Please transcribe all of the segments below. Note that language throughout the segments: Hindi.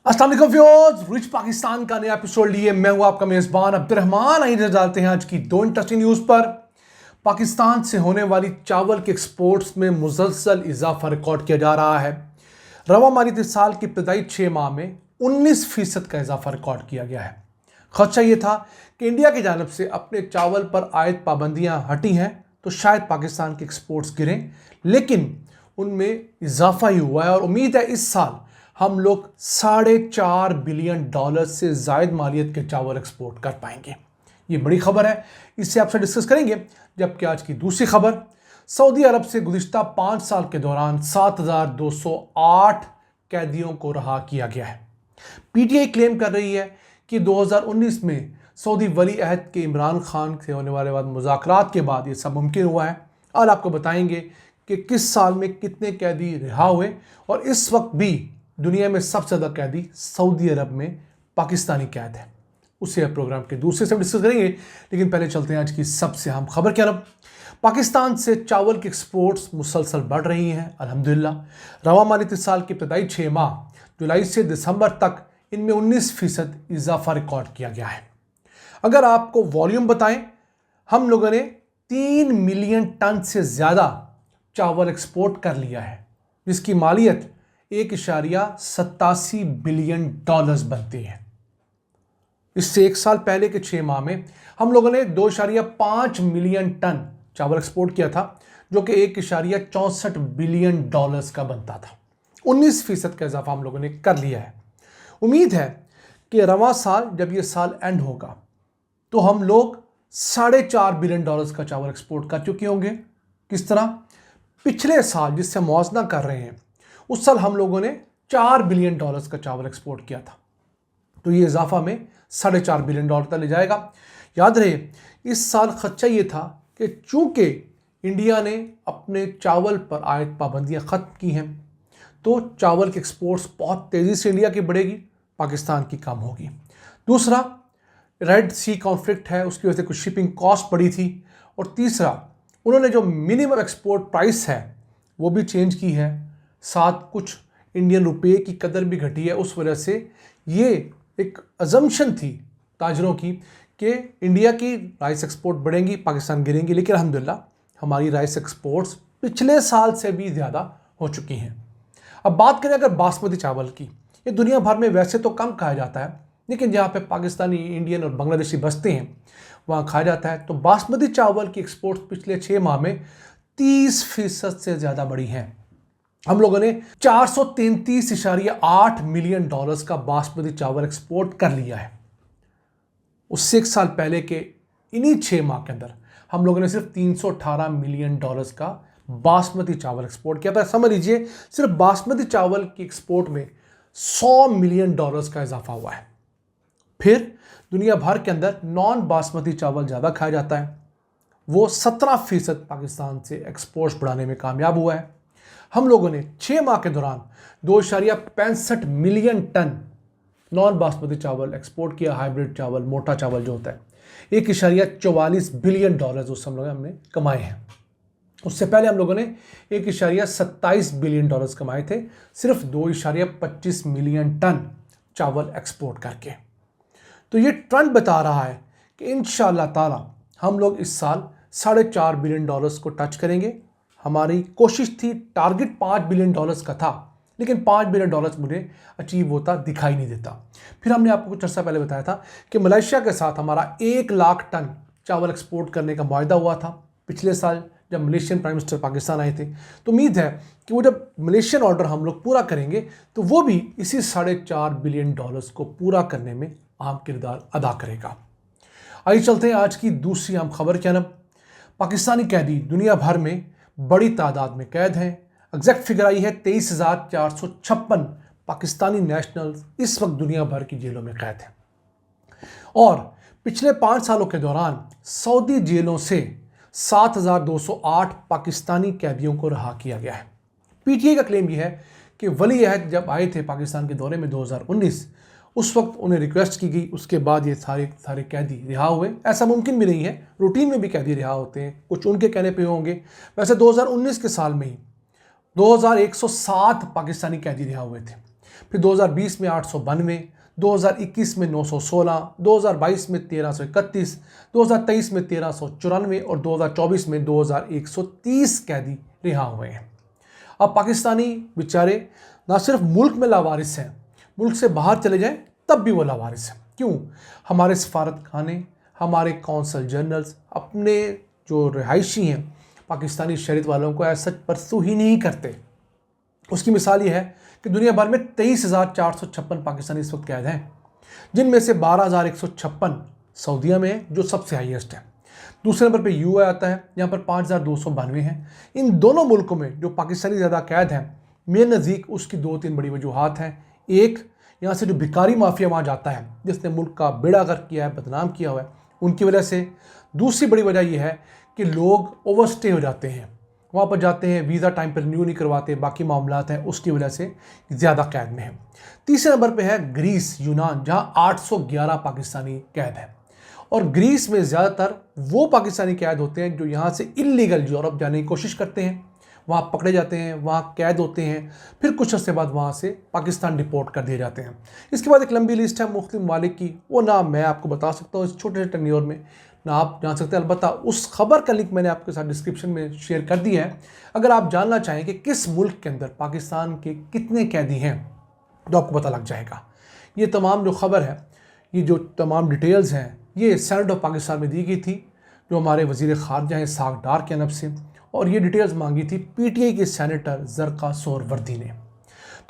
अस्सलाम वालेकुम व्यूअर्स, रिच पाकिस्तान का नया एपिसोड लिए मैं हूं आपका मेजबान अब्दुर्रहमान। आइए नजर डालते हैं आज की दो इंटरेस्टिंग न्यूज़ पर। पाकिस्तान से होने वाली चावल के एक्सपोर्ट्स में मुसलसल इजाफा रिकॉर्ड किया जा रहा है। रवा माली साल की इब्तदाई 6 माह में 19% का इजाफा रिकॉर्ड किया गया है। खदशा ये था कि इंडिया की जानब से अपने चावल पर आयद पाबंदियाँ हटी हैं तो शायद पाकिस्तान के एक्सपोर्ट्स गिरें, लेकिन उनमें इजाफा ही हुआ है और उम्मीद है इस साल हम लोग $4.5 बिलियन से जायद मालियत के चावल एक्सपोर्ट कर पाएंगे। ये बड़ी खबर है, इससे आपसे डिस्कस करेंगे। जबकि आज की दूसरी खबर, सऊदी अरब से गुज़िश्ता 5 साल के दौरान 7,208 कैदियों को रहा किया गया है। पीटीआई क्लेम कर रही है कि 2019 में सऊदी वली अहद के इमरान खान से होने वाले मुज़ाकरात के बाद ये सब मुमकिन हुआ है। और आपको बताएंगे कि किस साल में कितने कैदी रिहा हुए, और इस वक्त भी दुनिया में सबसे ज़्यादा कैदी सऊदी अरब में पाकिस्तानी कैद है। उसे प्रोग्राम के दूसरे से डिस्कस करेंगे, लेकिन पहले चलते हैं आज की सबसे अहम खबर की तरफ। पाकिस्तान से चावल की एक्सपोर्ट्स मुसलसल बढ़ रही हैं अल्हम्दुलिल्लाह। रवा माली साल की इब्तदाई 6 माह जुलाई से दिसंबर तक इनमें 19% इजाफा रिकॉर्ड किया गया है। अगर आपको वॉल्यूम बताएं, हम लोगों ने 3 मिलियन टन से ज़्यादा चावल एक्सपोर्ट कर लिया है, जिसकी मालियत 1.87 बिलियन डॉलर्स बनती है। इससे एक साल पहले के 6 माह में हम लोगों ने 2.5 मिलियन टन चावल एक्सपोर्ट किया था, जो कि 1.64 बिलियन डॉलर्स का बनता था। 19% का इजाफा हम लोगों ने कर लिया है। उम्मीद है कि रवां साल जब ये साल एंड होगा तो हम लोग $4.5 बिलियन का चावल एक्सपोर्ट कर चुके होंगे। किस तरह? पिछले साल जिससे मुआवजा कर रहे हैं, उस साल हम लोगों ने $4 बिलियन का चावल एक्सपोर्ट किया था, तो ये इजाफा में $4.5 बिलियन तक ले जाएगा। याद रहे, इस साल खदशा ये था कि चूंकि इंडिया ने अपने चावल पर आयद पाबंदियां ख़त्म की हैं, तो चावल के एक्सपोर्ट्स बहुत तेज़ी से इंडिया की बढ़ेगी, पाकिस्तान की कम होगी। दूसरा, रेड सी कॉन्फ्लिक्ट है, उसकी वजह से कुछ शिपिंग कॉस्ट बढ़ी थी। और तीसरा, उन्होंने जो मिनिमम एक्सपोर्ट प्राइस है वो भी चेंज की है, साथ कुछ इंडियन रुपये की कदर भी घटी है। उस वजह से ये एक अजम्पशन थी ताजरों की कि इंडिया की राइस एक्सपोर्ट बढ़ेंगी, पाकिस्तान गिरेंगी, लेकिन अल्हम्दुलिल्लाह हमारी राइस एक्सपोर्ट्स पिछले साल से भी ज़्यादा हो चुकी हैं। अब बात करें अगर बासमती चावल की, ये दुनिया भर में वैसे तो कम खाया जाता है, लेकिन जहाँ पे पाकिस्तानी, इंडियन और बांग्लादेशी बसते हैं वहाँ खाया जाता है। तो बासमती चावल की एक्सपोर्ट्स पिछले 6 माह में 30% से ज़्यादा बढ़ी हैं। हम लोगों ने $433.8 मिलियन का बासमती चावल एक्सपोर्ट कर लिया है। उससे एक साल पहले के इन्हीं 6 माह के अंदर हम लोगों ने सिर्फ $318 मिलियन का बासमती चावल एक्सपोर्ट किया था। समझ लीजिए, सिर्फ बासमती चावल की एक्सपोर्ट में $100 मिलियन का इजाफा हुआ है। फिर दुनिया भर के अंदर नॉन बासमती चावल ज़्यादा खाया जाता है, वो 17% पाकिस्तान से एक्सपोर्ट्स बढ़ाने में कामयाब हुआ है। हम लोगों ने 6 माह के दौरान 2.65 मिलियन टन नॉन बासमती चावल एक्सपोर्ट किया। हाइब्रिड चावल, मोटा चावल जो होता है, 1.44 बिलियन डॉलर उस हम लोग हमने कमाए हैं। उससे पहले हम लोगों ने 1.27 बिलियन डॉलर्स कमाए थे, सिर्फ 2.25 मिलियन टन चावल एक्सपोर्ट करके। तो ये ट्रेंड बता रहा है कि इंशाअल्लाह ताला हम लोग इस साल $4.5 बिलियन को टच करेंगे। हमारी कोशिश थी, टारगेट $5 बिलियन का था, लेकिन $5 बिलियन मुझे अचीव होता दिखाई नहीं देता। फिर हमने आपको कुछ अर्सा पहले बताया था कि मलेशिया के साथ हमारा 1 लाख टन चावल एक्सपोर्ट करने का मुआहदा हुआ था पिछले साल, जब मलेशियन प्राइम मिनिस्टर पाकिस्तान आए थे। तो उम्मीद है कि वो जब मलेशियन ऑर्डर हम लोग पूरा करेंगे तो वो भी इसी $4.5 बिलियन को पूरा करने में अहम किरदार अदा करेगा। आइए चलते हैं आज की दूसरी अहम खबर क्या ना। पाकिस्तानी कैदी दुनिया भर में बड़ी तादाद में कैद हैं। एग्जैक्ट फिगर आई है 23,456 पाकिस्तानी नेशनल इस वक्त दुनिया भर की जेलों में कैद हैं। और पिछले 5 सालों के दौरान सऊदी जेलों से 7,208 पाकिस्तानी कैदियों को रहा किया गया है। पीटीआई का क्लेम यह है कि वली अहद जब आए थे पाकिस्तान के दौरे में 2019, उस वक्त उन्हें रिक्वेस्ट की गई, उसके बाद ये सारे कैदी रिहा हुए। ऐसा मुमकिन भी नहीं है, रूटीन में भी कैदी रिहा होते हैं, कुछ उनके कहने पे होंगे। वैसे 2019 के साल में ही 2107 पाकिस्तानी कैदी रिहा हुए थे। फिर 2020 में 892, 2021 में 916, 2022 में 1331, 2023 में 1394 और 2024 में 2130 कैदी रिहा हुए हैं। अब पाकिस्तानी बेचारे ना सिर्फ मुल्क में लावारिस हैं, मुल्क से बाहर चले जाएं तब भी वो लावारिस हैं। क्यों? हमारे सफारत खाने, हमारे कौंसल जनरल्स अपने जो रिहायशी हैं पाकिस्तानी शरीयत वालों को ऐसा सच परसू ही नहीं करते। उसकी मिसाल ये है कि दुनिया भर में 23,456 पाकिस्तानी इस वक्त कैद हैं, जिनमें से 12,156 सऊदीया में है जो सबसे हाईएस्ट है। दूसरे नंबर पे यूएई आता है, यहाँ पर 5,292 हैं। इन दोनों मुल्कों में जो पाकिस्तानी ज़्यादा कैद हैं, मेरे नज़दीक उसकी 2-3 बड़ी वजूहात हैं। एक, यहाँ से जो भिखारी माफिया वहाँ जाता है जिसने मुल्क का बेड़ा गर्क किया है, बदनाम किया हुआ है, उनकी वजह से। दूसरी बड़ी वजह यह है कि लोग ओवरस्टे हो जाते हैं, वहाँ पर जाते हैं, वीज़ा टाइम पर रिन्यू नहीं करवाते, बाकी मामलात हैं, उसकी वजह से ज़्यादा कैद में है। तीसरे नंबर पे है ग्रीस, यूनान, जहाँ 811 पाकिस्तानी कैद हैं। और ग्रीस में ज़्यादातर वो पाकिस्तानी कैद होते हैं जो यहाँ से इल्लीगल यूरोप जाने की कोशिश करते हैं, वहाँ पकड़े जाते हैं, वहाँ कैद होते हैं, फिर कुछ अर्से बाद वहाँ से पाकिस्तान डिपोर्ट कर दिए जाते हैं। इसके बाद एक लंबी लिस्ट है मुख्तलिफ ममालिक की, वो ना मैं आपको बता सकता हूँ इस छोटे से टर्न्योर में, ना आप जान सकते हैं। अलबत्ता उस खबर का लिंक मैंने आपके साथ डिस्क्रिप्शन में शेयर कर दिया है। अगर आप जानना चाहें कि किस मुल्क के अंदर पाकिस्तान के कितने कैदी हैं तो आपको पता लग जाएगा। ये तमाम जो खबर है, ये जो तमाम डिटेल्स हैं, ये सेनेट ऑफ पाकिस्तान में दी गई थी जो हमारे वज़ीर ख़ारजा हैं साग डार के नफ़ से, और ये डिटेल्स मांगी थी पीटीआई के सेनेटर ज़रका सोहरवर्दी ने।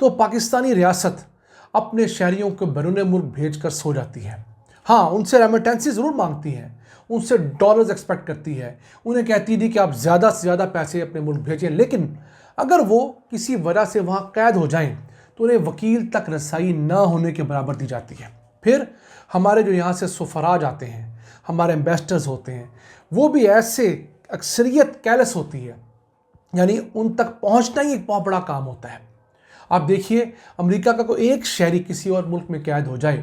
तो पाकिस्तानी रियासत अपने शहरियों को बैरून मुल्क भेज कर सो जाती है। हाँ, उनसे रेमिटेंसी ज़रूर मांगती है, उनसे डॉलर्स एक्सपेक्ट करती है, उन्हें कहती थी कि आप ज़्यादा से ज़्यादा पैसे अपने मुल्क भेजें, लेकिन अगर वो किसी वजह से वहाँ कैद हो जाएं तो उन्हें वकील तक रसाई ना होने के बराबर दी जाती है। फिर हमारे जो यहाँ से सफराज आते हैं, हमारे एम्बेसडर्स होते हैं, वो भी ऐसे अक्सरियत कैलस होती है, यानी उन तक पहुँचना ही एक बहुत बड़ा काम होता है। आप देखिए, अमेरिका का कोई एक शहरी किसी और मुल्क में कैद हो जाए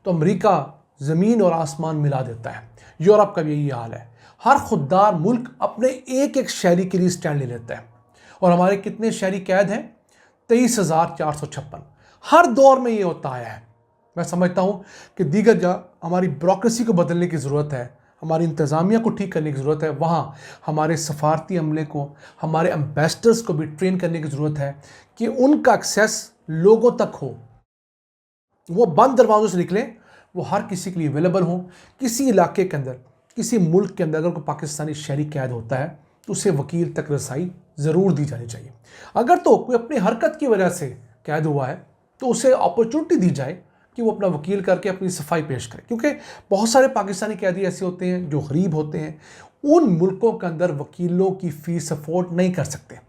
तो अमेरिका ज़मीन और आसमान मिला देता है। यूरोप का भी यही हाल है। हर खुददार मुल्क अपने एक एक शहरी के लिए स्टैंड ले लेता है। और हमारे कितने शहरी कैद हैं? 23,456। हर दौर में ये होता आया है। मैं समझता हूँ कि दीगर जगह हमारी ब्यूरोक्रेसी को बदलने की ज़रूरत है, हमारी इंतज़ामिया को ठीक करने की ज़रूरत है, वहाँ हमारे सफारती अमले को, हमारे एम्बेसडर्स को भी ट्रेन करने की ज़रूरत है कि उनका एक्सेस लोगों तक हो, वो बंद दरवाज़ों से निकलें, वो हर किसी के लिए अवेलेबल हो। किसी इलाके के अंदर, किसी मुल्क के अंदर अगर कोई पाकिस्तानी शहरी कैद होता है तो उसे वकील तक रसाई ज़रूर दी जानी चाहिए। अगर तो कोई अपनी हरकत की वजह से कैद हुआ है तो उसे अपॉर्चुनिटी दी जाए कि वो अपना वकील करके अपनी सफाई पेश करे, क्योंकि बहुत सारे पाकिस्तानी कैदी ऐसे होते हैं जो गरीब होते हैं, उन मुल्कों के अंदर वकीलों की फ़ीस अफोर्ड नहीं कर सकते,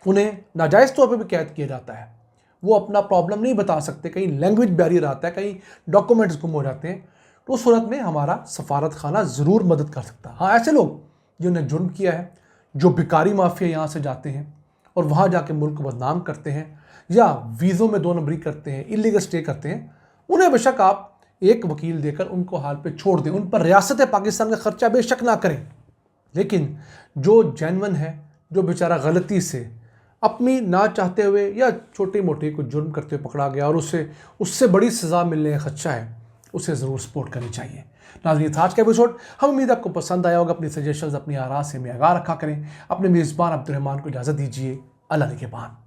उन्हें नाजायज़ तौर पर भी कैद किया जाता है, वो अपना प्रॉब्लम नहीं बता सकते, कहीं लैंग्वेज बैरियर आता है, कहीं डॉक्यूमेंट्स गुम हो जाते हैं, तो उस सूरत में हमारा सफारत खाना ज़रूर मदद कर सकता है। हाँ, ऐसे लोग जिन्होंने जुर्म किया है, जो भिखारी माफिया यहाँ से जाते हैं और वहाँ जाके मुल्क को बदनाम करते हैं या वीज़ों में 2 नंबरी करते हैं, इलीगल स्टे करते हैं, उन्हें बेशक आप एक वकील देकर उनको हाल पे छोड़ दें, उन पर रियासत पाकिस्तान का खर्चा बेशक ना करें। लेकिन जो जेन्युइन है, जो बेचारा गलती से अपनी ना चाहते हुए या छोटी मोटी कुछ जुर्म करते हुए पकड़ा गया और उससे बड़ी सज़ा मिलने का खदशा है, उसे ज़रूर सपोर्ट करनी चाहिए। नाज़रीन, आज का एपिसोड हम उम्मीद आपको पसंद आया होगा। अपनी सजेशंस, अपनी आरा से में आगाह रखा करें। अपने मेज़बान अब्दुर्रहमान को इजाज़त दीजिए। अल्लाह निगहबान।